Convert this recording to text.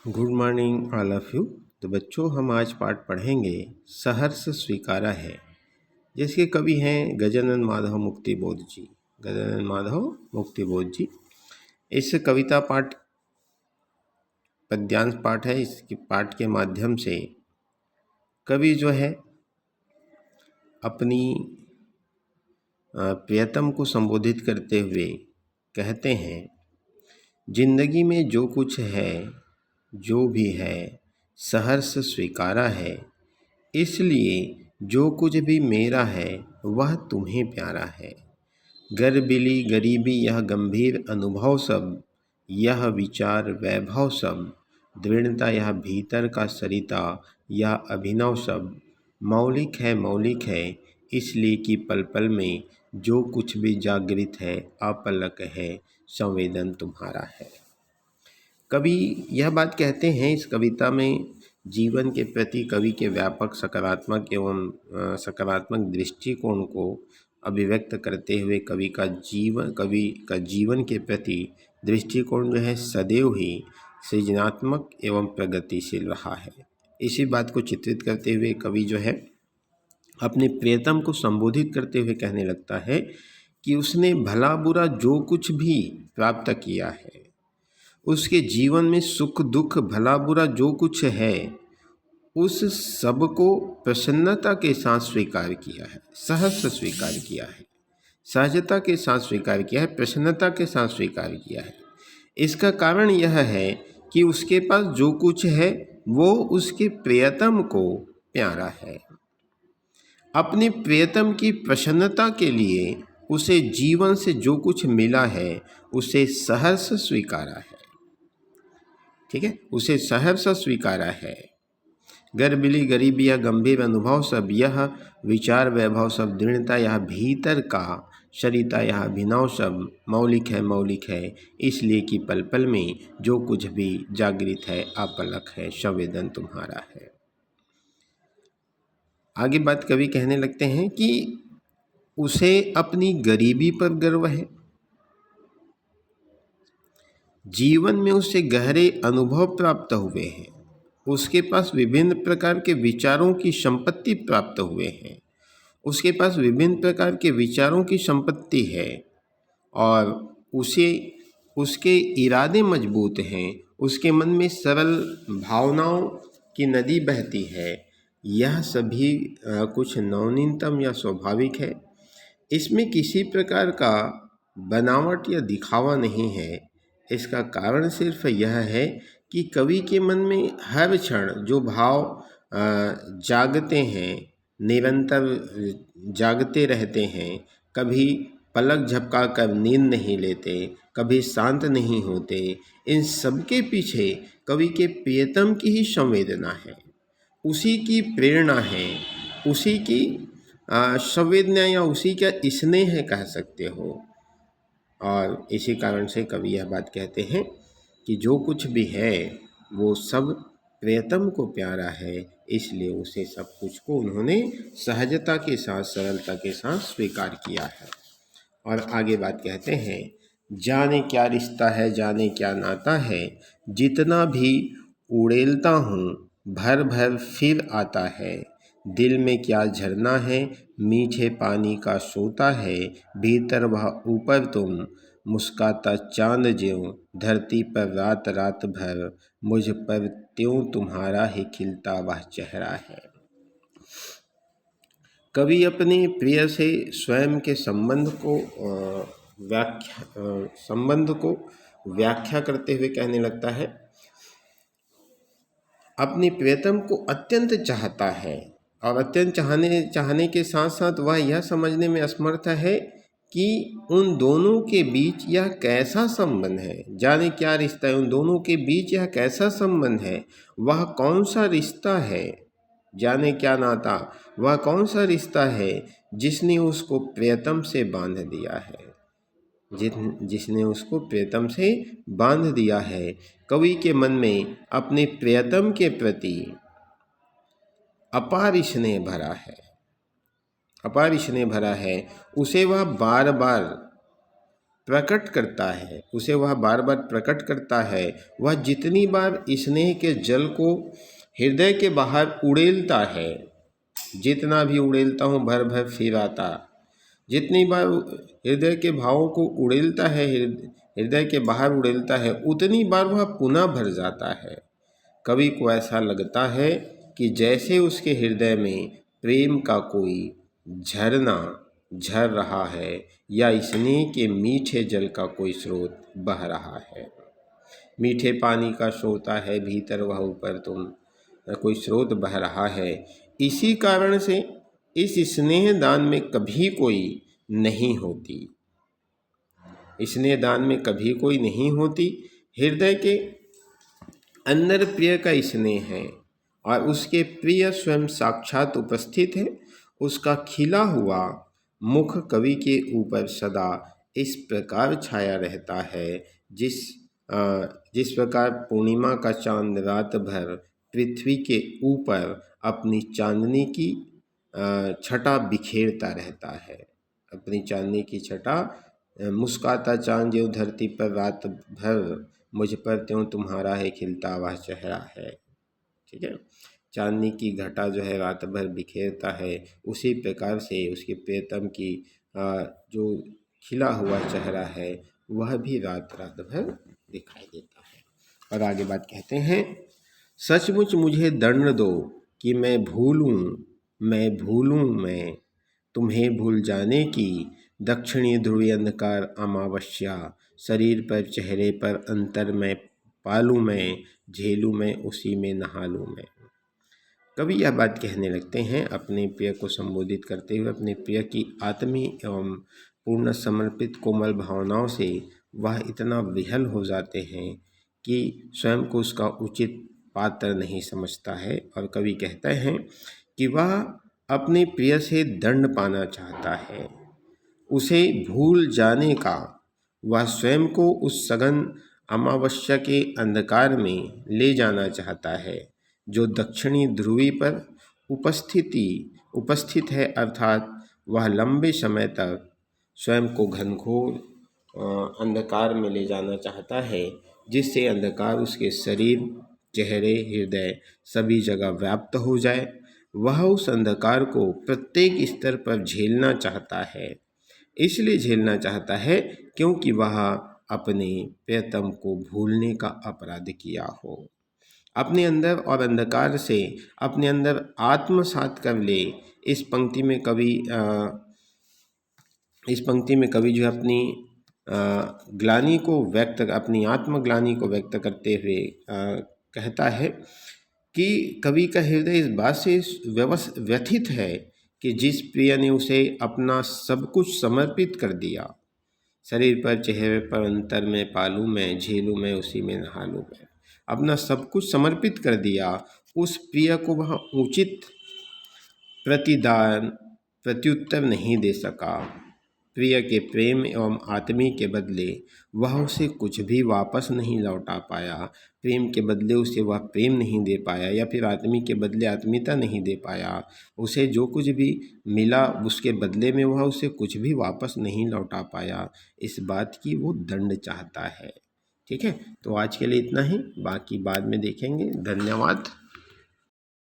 Good morning all of you. तो बच्चों, हम आज पाठ पढ़ेंगे सहर्ष स्वीकारा है, जिसके कवि हैं गजानन माधव मुक्तिबोध जी। गजानन माधव मुक्तिबोध जी। इस कविता पाठ पद्यांश पाठ है। इसके पाठ के माध्यम से कवि जो है अपनी प्रियतम को संबोधित करते हुए कहते हैं, जिंदगी में जो कुछ है, जो भी है, सहर्ष स्वीकारा है। इसलिए जो कुछ भी मेरा है वह तुम्हें प्यारा है। गर्बिली गरीबी यह गंभीर अनुभव सब, यह विचार वैभव सब, दृढ़ता यह भीतर का सरिता, यह अभिनव सब, मौलिक है इसलिए कि पल पल में जो कुछ भी जागृत है, अपलक है, संवेदन तुम्हारा है। कवि यह बात कहते हैं इस कविता में, जीवन के प्रति कवि के व्यापक सकारात्मक एवं सकारात्मक दृष्टिकोण को अभिव्यक्त करते हुए कवि का जीवन के प्रति दृष्टिकोण जो है सदैव ही सृजनात्मक एवं प्रगतिशील रहा है। इसी बात को चित्रित करते हुए कवि जो है अपने प्रियतम को संबोधित करते हुए कहने लगता है कि उसने भला बुरा जो कुछ भी प्राप्त किया है, उसके जीवन में सुख दुख भला बुरा जो कुछ है, उस सब को प्रसन्नता के साथ स्वीकार किया है, सहर्ष स्वीकार किया है, सहजता के साथ स्वीकार किया है, प्रसन्नता के साथ स्वीकार किया है। इसका कारण यह है कि उसके पास जो कुछ है वो उसके प्रियतम को प्यारा है। अपने प्रियतम की प्रसन्नता के लिए उसे जीवन से जो कुछ मिला है उसे सहर्ष स्वीकारा है। ठीक है, उसे सहर्ष स्वीकारा है। गर्बिली गरीबी यह गंभीर अनुभव सब, यह विचार वैभव सब, दृढ़ता यह भीतर का सरिता यह अभिनव सब, मौलिक है इसलिए कि पल पल में जो कुछ भी जागृत है, अपलक है, संवेदन तुम्हारा है। आगे बात कवि कहने लगते हैं कि उसे अपनी गरीबी पर गर्व है, जीवन में उसे गहरे अनुभव प्राप्त हुए हैं, उसके पास विभिन्न प्रकार के विचारों की संपत्ति प्राप्त हुए हैं, उसके पास विभिन्न प्रकार के विचारों की संपत्ति है और उसके इरादे मजबूत हैं, उसके मन में सरल भावनाओं की नदी बहती है। यह सभी कुछ नवनीतम या स्वाभाविक है। इसमें किसी प्रकार का बनावट या दिखावा नहीं है। इसका कारण सिर्फ यह है कि कवि के मन में हर क्षण जो भाव जागते हैं, निरंतर जागते रहते हैं, कभी पलक झपका कर नींद नहीं लेते, कभी शांत नहीं होते, इन सब के पीछे कवि के प्रियतम की ही संवेदना है, उसी की प्रेरणा है, उसी की संवेदना या उसी का स्नेह कह सकते हो। और इसी कारण से कवि यह बात कहते हैं कि जो कुछ भी है वो सब प्रियतम को प्यारा है, इसलिए उसे सब कुछ को उन्होंने सहजता के साथ, सरलता के साथ स्वीकार किया है। और आगे बात कहते हैं, जाने क्या रिश्ता है, जाने क्या नाता है, जितना भी उड़ेलता हूँ भर भर फिर आता है, दिल में क्या झरना है, मीठे पानी का सोता है, भीतर वह ऊपर तुम, मुस्काता चांद ज्यों, धरती पर रात रात भर, मुझ पर त्यों तुम्हारा ही खिलता वह चेहरा है। कवि अपने प्रिय से स्वयं के संबंध को व्याख्या करते हुए कहने लगता है, अपनी प्रियतम को अत्यंत चाहता है और अत्यंत चाहने के साथ साथ वह यह समझने में असमर्थ है कि उन दोनों के बीच यह कैसा संबंध है। जाने क्या रिश्ता है, उन दोनों के बीच यह कैसा संबंध है, वह कौन सा रिश्ता है, जाने क्या नाता, वह कौन सा रिश्ता है जिसने उसको प्रियतम से बांध दिया है, जिसने उसको प्रियतम से बांध दिया है। कवि के मन में अपने प्रियतम के प्रति अपार स्नेह भरा है, अपार स्नेह भरा है। उसे वह बार बार प्रकट करता है, उसे वह बार बार प्रकट करता है। वह जितनी बार स्नेह के जल को हृदय के बाहर उड़ेलता है, जितना भी उड़ेलता हूँ भर भर फिर आता, जितनी बार हृदय के भावों को उड़ेलता है, हृदय के बाहर उड़ेलता है, उतनी बार वह पुनः भर जाता है। कवि को ऐसा लगता है कि जैसे उसके हृदय में प्रेम का कोई झरना झर रहा है या स्नेह के मीठे जल का कोई स्रोत बह रहा है। मीठे पानी का स्रोत है भीतर, वह ऊपर तुम, कोई स्रोत बह रहा है। इसी कारण से इस स्नेह दान में कभी कोई नहीं होती, स्नेह दान में कभी कोई नहीं होती। हृदय के अंदर प्रिय का स्नेह है और उसके प्रिय स्वयं साक्षात उपस्थित है। उसका खिला हुआ मुख कवि के ऊपर सदा इस प्रकार छाया रहता है, जिस प्रकार पूर्णिमा का चांद रात भर पृथ्वी के ऊपर अपनी चांदनी की छटा बिखेरता रहता है। अपनी चांदनी की छटा, मुस्काता चांद जो धरती पर रात भर, मुझ पर त्यों तुम्हारा है खिलता वह चेहरा है। ठीक है, चांदनी की घटा जो है रात भर बिखेरता है, उसी प्रकार से उसके प्रियतम की जो खिला हुआ चेहरा है वह भी रात रात भर दिखाई देता है। और आगे बात कहते हैं, सचमुच मुझे दंड दो कि मैं भूलूं मैं तुम्हें भूल जाने की, दक्षिणी ध्रुवी अंधकार अमावस्या, शरीर पर चेहरे पर अंतर में पालूं मैं, झेलूं मैं उसी में नहा लूं मैं। कवि यह बात कहने लगते हैं अपने प्रिय को संबोधित करते हुए, अपने प्रिय की आत्मीय एवं पूर्ण समर्पित कोमल भावनाओं से वह इतना विह्वल हो जाते हैं कि स्वयं को उसका उचित पात्र नहीं समझता है। और कवि कहते हैं कि वह अपने प्रिय से दंड पाना चाहता है, उसे भूल जाने का, वह स्वयं को उस सघन अमावस्या के अंधकार में ले जाना चाहता है जो दक्षिणी ध्रुवी पर उपस्थित है, अर्थात वह लंबे समय तक स्वयं को घनघोर अंधकार में ले जाना चाहता है, जिससे अंधकार उसके शरीर, चेहरे, हृदय सभी जगह व्याप्त हो जाए। वह उस अंधकार को प्रत्येक स्तर पर झेलना चाहता है, इसलिए झेलना चाहता है क्योंकि वह अपने प्रियतम को भूलने का अपराध किया हो। अपने अंदर और अंधकार से अपने अंदर आत्मसात कर ले। इस पंक्ति में कवि जो अपनी ग्लानि को अपनी आत्मग्लानि को व्यक्त करते हुए कहता है कि कवि का हृदय इस बात से व्यथित है कि जिस प्रिय ने उसे अपना सब कुछ समर्पित कर दिया, शरीर पर चेहरे पर अंतर में पालूं मैं, झेलूं मैं उसी में नहा लूं मैं, अपना सब कुछ समर्पित कर दिया, उस प्रिय को वह उचित प्रत्युत्तर नहीं दे सका। प्रिय के प्रेम एवं आत्मी के बदले वह उसे कुछ भी वापस नहीं लौटा पाया, प्रेम के बदले उसे वह प्रेम नहीं दे पाया, या फिर आत्मी के बदले आत्मीयता नहीं दे पाया। उसे जो कुछ भी मिला उसके बदले में वह उसे कुछ भी वापस नहीं लौटा पाया। इस बात की वो दंड चाहता है। ठीक है, तो आज के लिए इतना ही, बाकी बाद में देखेंगे। धन्यवाद।